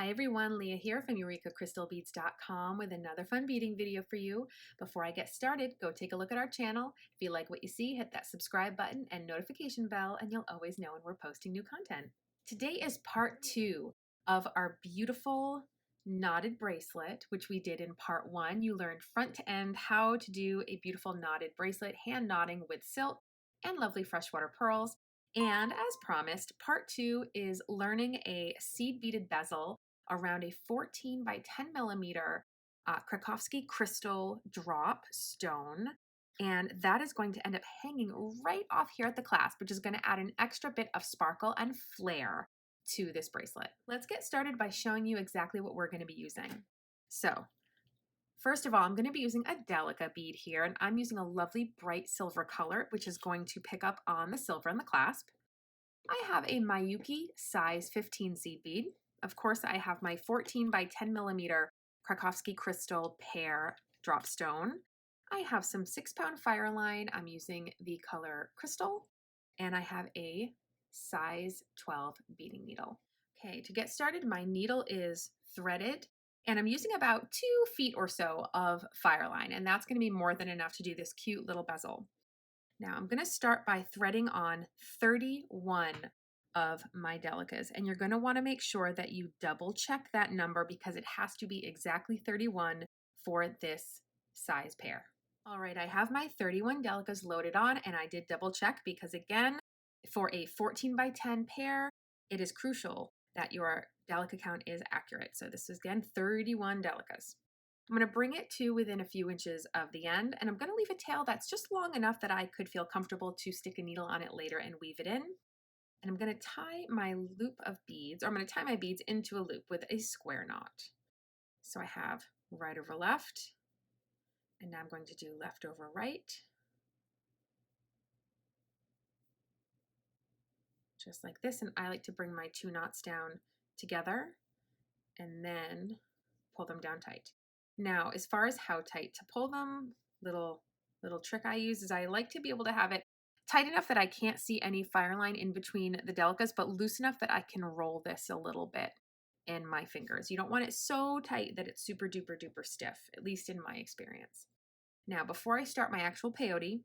Hi everyone, Leah here from EurekaCrystalBeads.com with another fun beading video for you. Before I get started, go take a look at our channel. If you like what you see, hit that subscribe button and notification bell and you'll always know when we're posting new content. Today is part 2 of our beautiful knotted bracelet, which we did in part 1. You learned front to end how to do a beautiful knotted bracelet, hand knotting with silk and lovely freshwater pearls. And as promised, part 2 is learning a seed beaded bezel around a 14 by 10 millimeter Krakovski crystal drop stone. And that is going to end up hanging right off here at the clasp, which is going to add an extra bit of sparkle and flair to this bracelet. Let's get started by showing you exactly what we're going to be using. So first of all, I'm going to be using a Delica bead here, and I'm using a lovely bright silver color, which is going to pick up on the silver and the clasp. I have a Miyuki size 15 seed bead. Of course, I have my 14 by 10 millimeter Krakovski crystal pear drop stone. I have some 6-pound fire line. I'm using the color crystal, and I have a size 12 beading needle. Okay, to get started, my needle is threaded, and I'm using about 2 feet or so of fire line, and that's going to be more than enough to do this cute little bezel. Now I'm going to start by threading on 31 of my Delicas, and you're going to want to make sure that you double check that number because it has to be exactly 31 for this size pear. All right, I have my 31 Delicas loaded on, and I did double check because again, for a 14 by 10 pear, it is crucial that your Delica count is accurate. So this is again 31 Delicas. I'm going to bring it to within a few inches of the end, and I'm going to leave a tail that's just long enough that I could feel comfortable to stick a needle on it later and weave it in. And I'm going to tie my loop of beads, or I'm going to tie my beads into a loop with a square knot. So I have right over left, and now I'm going to do left over right. Just like this, and I like to bring my 2 knots down together and then pull them down tight. Now, as far as how tight to pull them, little trick I use is I like to be able to have it tight enough that I can't see any fire line in between the Delicas, but loose enough that I can roll this a little bit in my fingers. You don't want it so tight that it's super duper duper stiff, at least in my experience. Now, before I start my actual peyote,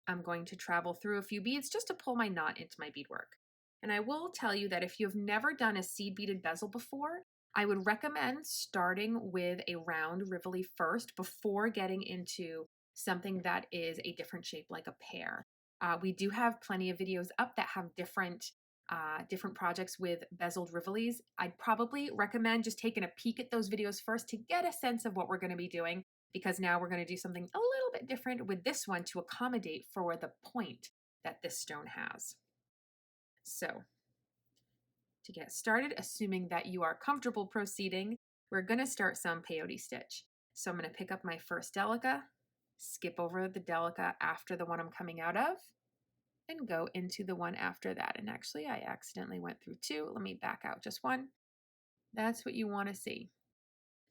I'm going to travel through a few beads just to pull my knot into my beadwork. And I will tell you that if you've never done a seed beaded bezel before, I would recommend starting with a round Rivoli first before getting into something that is a different shape like a pear. We do have plenty of videos up that have different projects with bezeled Rivolis. I'd probably recommend just taking a peek at those videos first to get a sense of what we're going to be doing, because now we're going to do something a little bit different with this one to accommodate for the point that this stone has. So, to get started, assuming that you are comfortable proceeding, we're going to start some peyote stitch. So I'm going to pick up my first Delica, skip over the Delica after the one I'm coming out of, and go into the one after that. And actually, I accidentally went through 2. Let me back out just 1. That's what you want to see.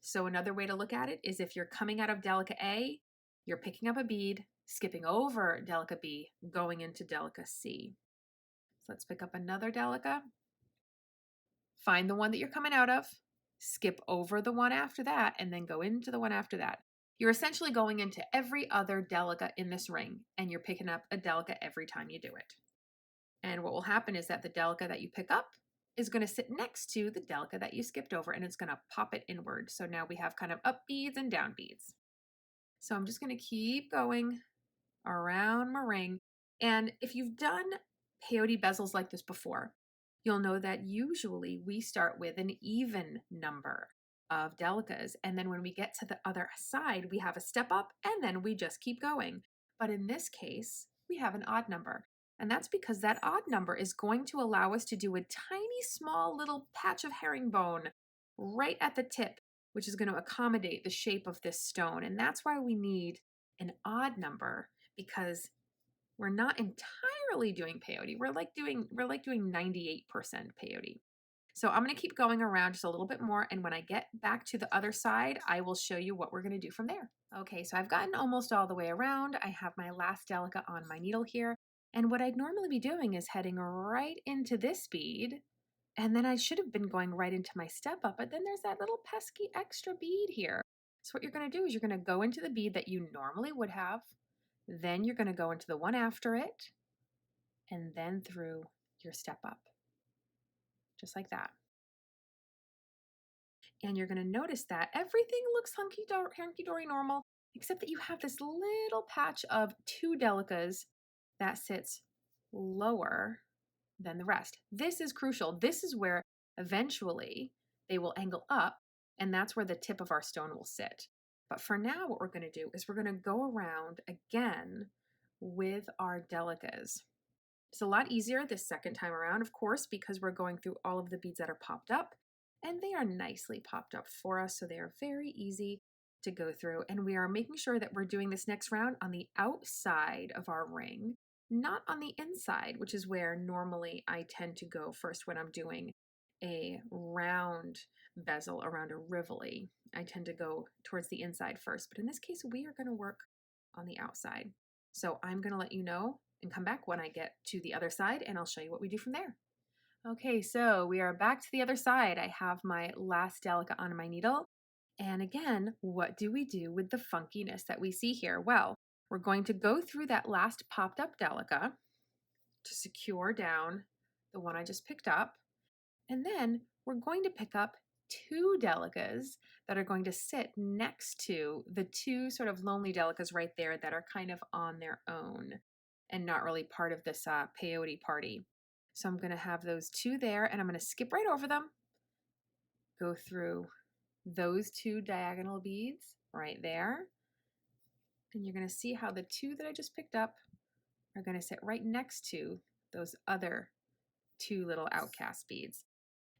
So another way to look at it is if you're coming out of Delica A, you're picking up a bead, skipping over Delica B, going into Delica C. So let's pick up another Delica. Find the one that you're coming out of, skip over the one after that, and then go into the one after that. You're essentially going into every other Delica in this ring, and you're picking up a Delica every time you do it. And what will happen is that the Delica that you pick up is going to sit next to the Delica that you skipped over, and it's going to pop it inward. So now we have kind of up beads and down beads. So I'm just going to keep going around my ring. And if you've done peyote bezels like this before, you'll know that usually we start with an even number of Delicas, and then when we get to the other side, we have a step up, and then we just keep going. But in this case, we have an odd number, and that's because that odd number is going to allow us to do a tiny, small little patch of herringbone right at the tip, which is going to accommodate the shape of this stone, and that's why we need an odd number, because we're not entirely doing peyote. We're like doing 98% peyote. So I'm going to keep going around just a little bit more, and when I get back to the other side, I will show you what we're going to do from there. Okay, so I've gotten almost all the way around. I have my last Delica on my needle here, and what I'd normally be doing is heading right into this bead And then I should have been going right into my step up, but then there's that little pesky extra bead here. So what you're going to do is you're going to go into the bead that you normally would have, then you're going to go into the one after it, and then through your step up, just like that. And you're going to notice that everything looks hunky-dory normal, except that you have this little patch of 2 delicas that sits lower than the rest. This is crucial. This is where eventually they will angle up, and that's where the tip of our stone will sit. But for now, what we're going to do is we're going to go around again with our delicas. It's a lot easier this second time around, of course, because we're going through all of the beads that are popped up, and they are nicely popped up for us, so they are very easy to go through. And we are making sure that we're doing this next round on the outside of our ring, not on the inside, which is where normally I tend to go first when I'm doing a round bezel around a rivoli. I tend to go towards the inside first, but in this case, we are going to work on the outside. So I'm going to let you know and come back when I get to the other side, and I'll show you what we do from there. Okay, so we are back to the other side. I have my last delica on my needle. And again, what do we do with the funkiness that we see here? Well, we're going to go through that last popped up delica to secure down the one I just picked up. And then we're going to pick up 2 delicas that are going to sit next to the 2 sort of lonely delicas right there that are kind of on their own and not really part of this peyote party. So I'm going to have those 2 there, and I'm going to skip right over them, go through those 2 diagonal beads right there, and you're going to see how the 2 that I just picked up are going to sit right next to those other 2 little outcast beads.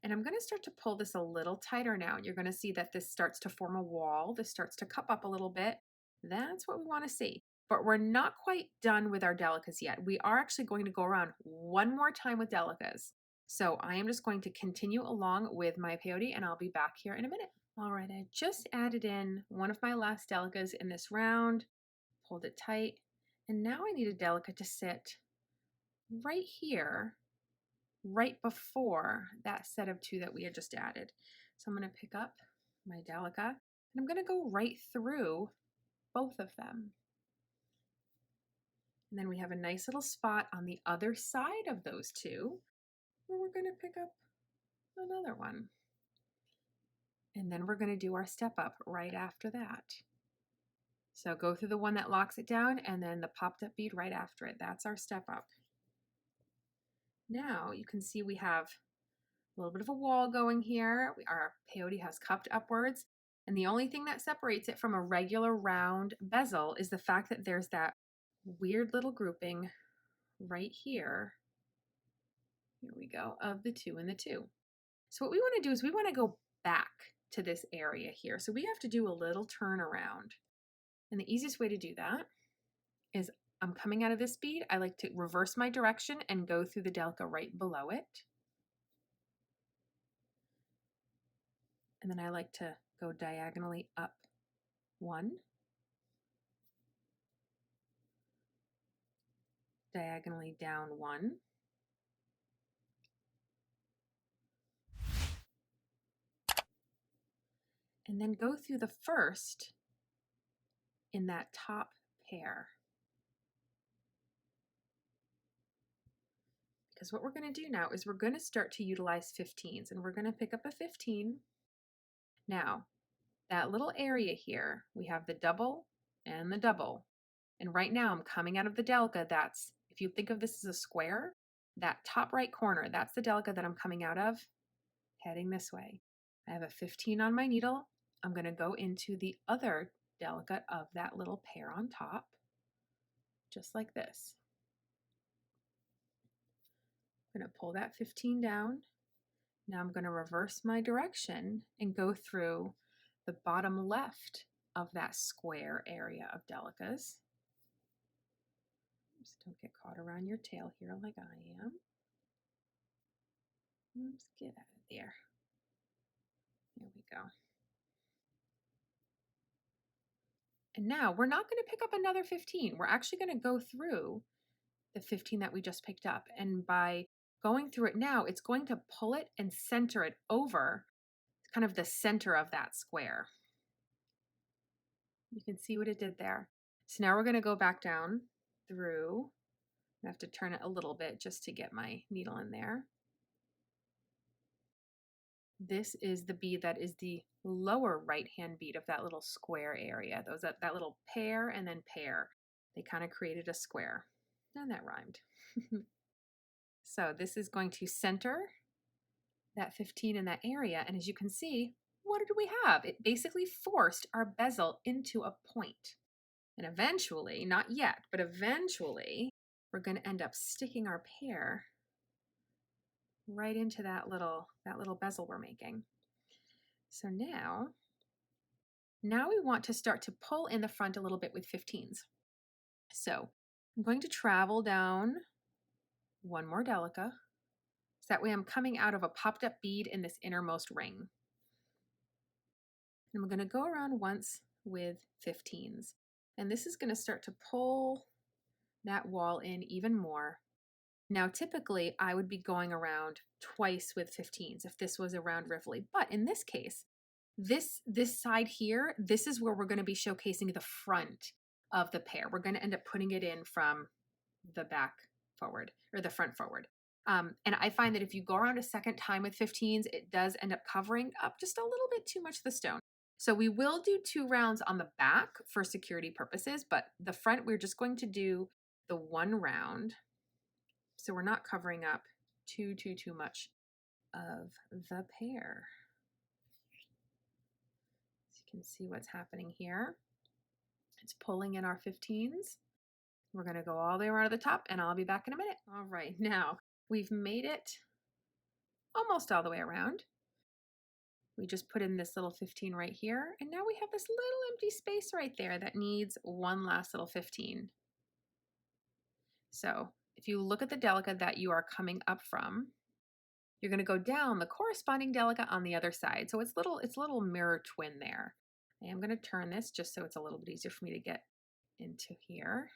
And I'm going to start to pull this a little tighter now. You're going to see that this starts to form a wall. This starts to cup up a little bit. That's what we want to see. But we're not quite done with our delicas yet. We are actually going to go around one more time with delicas. So I am just going to continue along with my peyote, and I'll be back here in a minute. All right, I just added in one of my last delicas in this round, pulled it tight, and now I need a delica to sit right here, right before that set of 2 that we had just added. So I'm going to pick up my delica, and I'm going to go right through both of them. And then we have a nice little spot on the other side of those 2 where we're going to pick up another one. And then we're going to do our step up right after that. So go through the one that locks it down, and then the popped up bead right after it. That's our step up. Now you can see we have a little bit of a wall going here. Our peyote has cupped upwards, and the only thing that separates it from a regular round bezel is the fact that there's that weird little grouping right here. Here we go, of the 2 and the 2. So what we want to do is we want to go back to this area here. So we have to do a little turnaround. And the easiest way to do that is I'm coming out of this bead. I like to reverse my direction and go through the delica right below it. And then I like to go diagonally up 1, diagonally down 1, and then go through the first in that top pair. Because what we're going to do now is we're going to start to utilize 15s, and we're going to pick up a 15. Now, that little area here, we have the double and the double. And right now I'm coming out of the delica. That's, if you think of this as a square, that top right corner, that's the delica that I'm coming out of, heading this way. I have a 15 on my needle. I'm going to go into the other delica of that little pair on top, just like this. I'm going to pull that 15 down. Now I'm going to reverse my direction and go through the bottom left of that square area of delicas. Just don't get caught around your tail here like I am. Oops, get out of there. There we go. And now we're not going to pick up another 15. We're actually going to go through the 15 that we just picked up. And by going through it now, it's going to pull it and center it over kind of the center of that square. You can see what it did there. So now we're going to go back down through. I have to turn it a little bit just to get my needle in there. This is the bead that is the lower right-hand bead of that little square area. Those that little pear and then pear. They kind of created a square. And that rhymed. So this is going to center that 15 in that area. And as you can see, what did we have? It basically forced our bezel into a point. And eventually, not yet, but eventually, we're going to end up sticking our pear right into that little bezel we're making. So now we want to start to pull in the front a little bit with 15s. So I'm going to travel down one more delica. So that way I'm coming out of a popped up bead in this innermost ring. And we're going to go around once with 15s. And this is going to start to pull that wall in even more. Now, typically, I would be going around twice with 15s if this was a round riffly. But in this case, this side here, this is where we're going to be showcasing the front of the pear. We're going to end up putting it in from the back forward, or the front forward. And I find that if you go around a second time with 15s, it does end up covering up just a little bit too much of the stone. So we will do 2 rounds on the back for security purposes, but the front, we're just going to do the 1 round. So we're not covering up too much of the pear. So you can see what's happening here. It's pulling in our 15s. We're going to go all the way around to the top, and I'll be back in a minute. All right, now we've made it almost all the way around. We just put in this little 15 right here, and now we have this little empty space right there that needs one last little 15. So if you look at the delica that you are coming up from, you're going to go down the corresponding delica on the other side. So it's a little mirror twin there. I am going to turn this just so it's a little bit easier for me to get into here.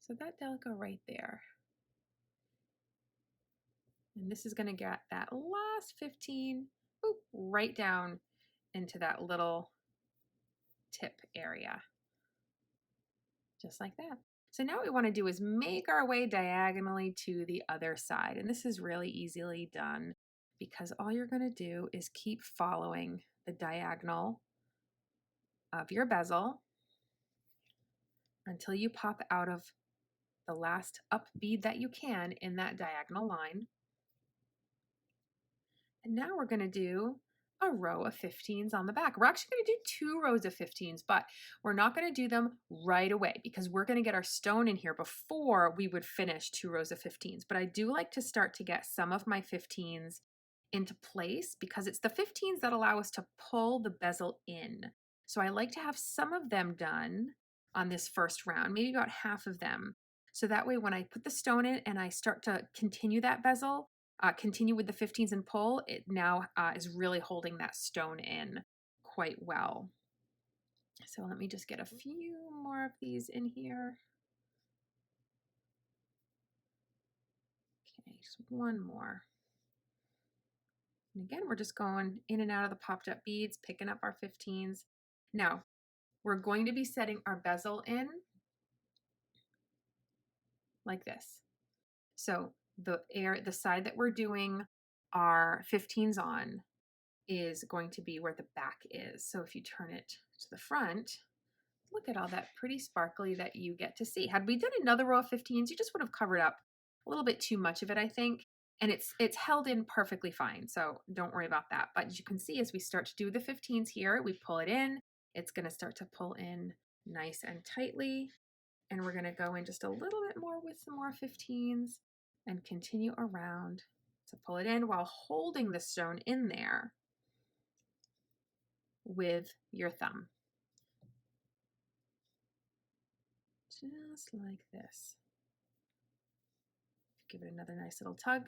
So that delica right there. And this is going to get that last 15 right down into that little tip area. Just like that. So now what we want to do is make our way diagonally to the other side. And this is really easily done because all you're going to do is keep following the diagonal of your bezel until you pop out of the last up bead that you can in that diagonal line. And now we're going to do a row of 15s on the back. We're actually going to do 2 rows of 15s, but we're not going to do them right away because we're going to get our stone in here before we would finish 2 rows of 15s. But I do like to start to get some of my 15s into place because it's the 15s that allow us to pull the bezel in. So I like to have some of them done on this first round, maybe about half of them. So that way when I put the stone in and I start to continue that bezel, continue with the 15s and pull, it now is really holding that stone in quite well. So let me just get a few more of these in here. Okay, just one more. And again, we're just going in and out of the popped up beads, picking up our 15s. Now, we're going to be setting our bezel in like this. So the side that we're doing our 15s on is going to be where the back is. So if you turn it to the front, look at all that pretty sparkly that you get to see. Had we done another row of 15s, you just would have covered up a little bit too much of it, I think. And it's held in perfectly fine, so don't worry about that. But as you can see, as we start to do the 15s here, we pull it in. It's going to start to pull in nice and tightly. And we're going to go in just a little bit more with some more 15s and continue around to pull it in while holding the stone in there with your thumb. Just like this. Give it another nice little tug.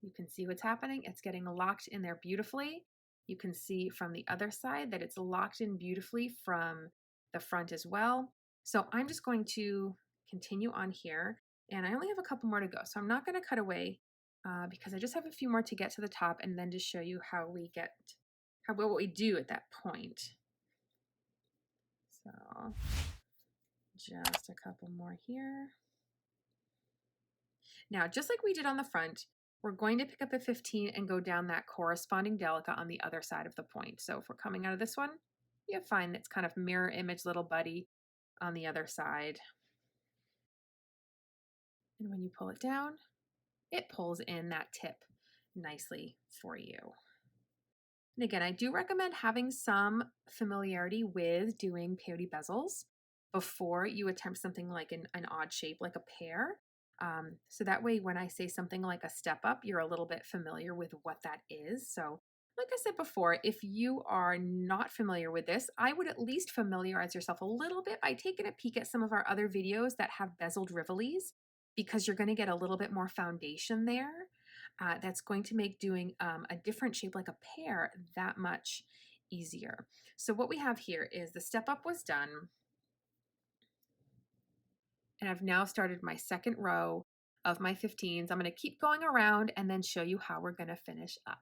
You can see what's happening. It's getting locked in there beautifully. You can see from the other side that it's locked in beautifully from the front as well. So I'm just going to continue on here. And I only have a couple more to go, so I'm not going to cut away because I just have a few more to get to the top and then to show you how we get, what we do at that point. So just a couple more here. Now, just like we did on the front, we're going to pick up a 15 and go down that corresponding delicate on the other side of the point. So if we're coming out of this one, you find it's kind of mirror image little buddy on the other side. And when you pull it down, it pulls in that tip nicely for you. And again, I do recommend having some familiarity with doing peyote bezels before you attempt something like an odd shape like a pear. So that way, when I say something like a step up, you're a little bit familiar with what that is. So like I said before, if you are not familiar with this, I would at least familiarize yourself a little bit by taking a peek at some of our other videos that have bezeled rivolis, because you're going to get a little bit more foundation there. That's going to make doing a different shape like a pear that much easier. So what we have here is the step up was done. And I've now started my second row of my 15s. I'm going to keep going around and then show you how we're going to finish up.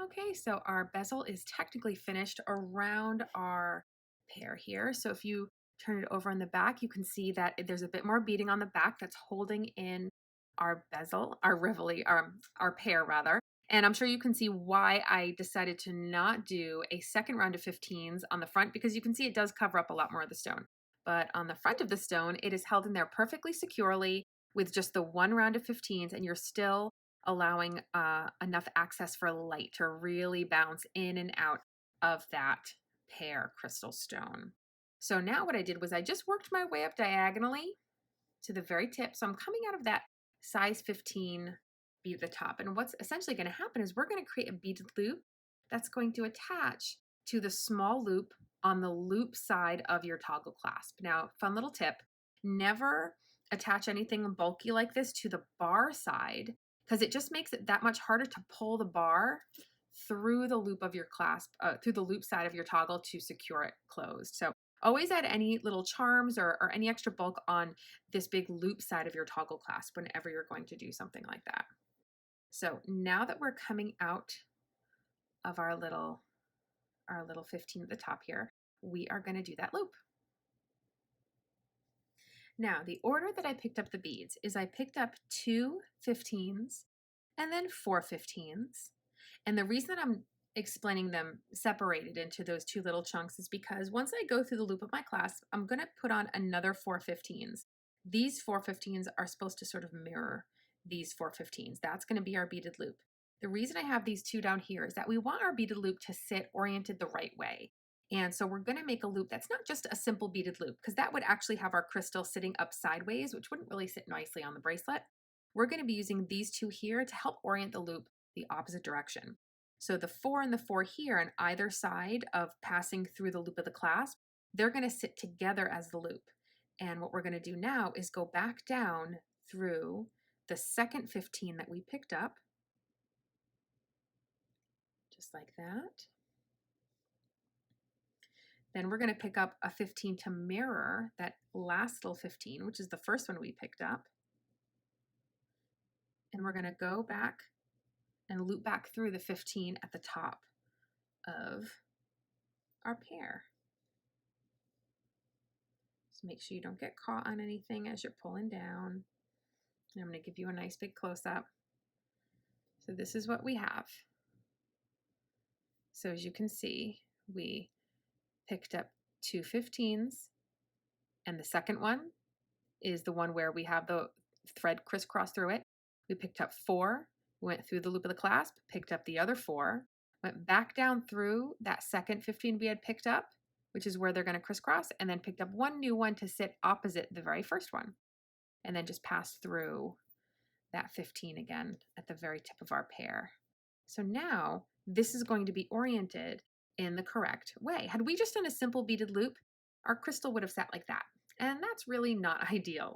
Okay, so our bezel is technically finished around our pear here. So if you turn it over on the back, you can see that there's a bit more beading on the back that's holding in our bezel, our rivoli, our pear rather. And I'm sure you can see why I decided to not do a second round of 15s on the front, because you can see it does cover up a lot more of the stone. But on the front of the stone, it is held in there perfectly securely with just the one round of 15s, and you're still allowing enough access for light to really bounce in and out of that pear crystal stone. So now what I did was I just worked my way up diagonally to the very tip. So I'm coming out of that size 15 bead at the top. And what's essentially going to happen is we're going to create a beaded loop that's going to attach to the small loop on the loop side of your toggle clasp. Now, fun little tip, never attach anything bulky like this to the bar side, because it just makes it that much harder to pull the bar through the loop of your clasp, through the loop side of your toggle to secure it closed. So always add any little charms or any extra bulk on this big loop side of your toggle clasp whenever you're going to do something like that. So now that we're coming out of our little 15 at the top here, we are going to do that loop. Now, the order that I picked up the beads is I picked up 2 15s and then 4 15s. And the reason that I'm explaining them separated into those two little chunks is because once I go through the loop of my clasp, I'm going to put on another 4 15s. These 4 15s are supposed to sort of mirror these 4 15s. That's going to be our beaded loop. The reason I have these two down here is that we want our beaded loop to sit oriented the right way. And so we're going to make a loop that's not just a simple beaded loop, because that would actually have our crystal sitting up sideways, which wouldn't really sit nicely on the bracelet. We're going to be using these two here to help orient the loop the opposite direction. So the 4 and the 4 here on either side of passing through the loop of the clasp, they're going to sit together as the loop. And what we're going to do now is go back down through the second 15 that we picked up, just like that. Then we're going to pick up a 15 to mirror that last little 15, which is the first one we picked up. And we're going to go back and loop back through the 15 at the top of our pear. Just make sure you don't get caught on anything as you're pulling down. And I'm going to give you a nice big close-up. So this is what we have. So as you can see, we picked up 2 15s, and the second one is the one where we have the thread crisscross through it. We picked up 4, went through the loop of the clasp, picked up the other 4, went back down through that second 15 we had picked up, which is where they're going to crisscross, and then picked up one new one to sit opposite the very first one, and then just passed through that 15 again at the very tip of our pear. So now this is going to be oriented in the correct way. Had we just done a simple beaded loop, our crystal would have sat like that. And that's really not ideal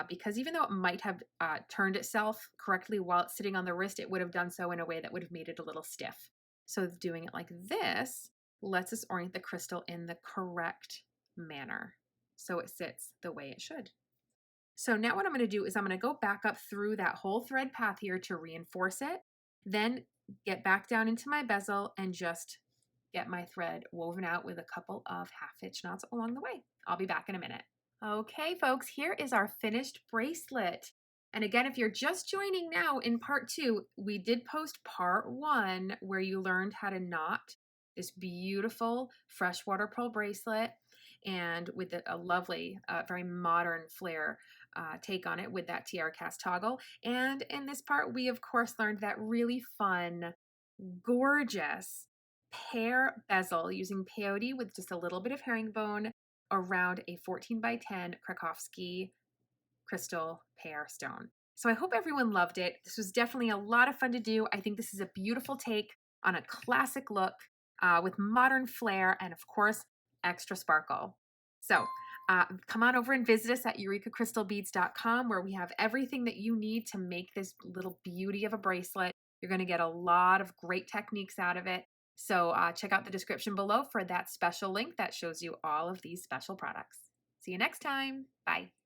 because even though it might have turned itself correctly while it's sitting on the wrist, it would have done so in a way that would have made it a little stiff. So doing it like this lets us orient the crystal in the correct manner so it sits the way it should. So now what I'm going to do is I'm going to go back up through that whole thread path here to reinforce it, then get back down into my bezel and just get my thread woven out with a couple of half-hitch knots along the way. I'll be back in a minute. Okay, folks, here is our finished bracelet. And again, if you're just joining now in part 2, we did post part 1 where you learned how to knot this beautiful freshwater pearl bracelet and with a lovely, very modern flare take on it with that tiara cast toggle. And in this part, we of course learned that really fun, gorgeous pear bezel using peyote with just a little bit of herringbone around a 14 by 10 Krakovski crystal pear stone. So I hope everyone loved it. This was definitely a lot of fun to do. I think this is a beautiful take on a classic look with modern flair and of course, extra sparkle. So come on over and visit us at EurekaCrystalBeads.com where we have everything that you need to make this little beauty of a bracelet. You're going to get a lot of great techniques out of it. So check out the description below for that special link that shows you all of these special products. See you next time. Bye.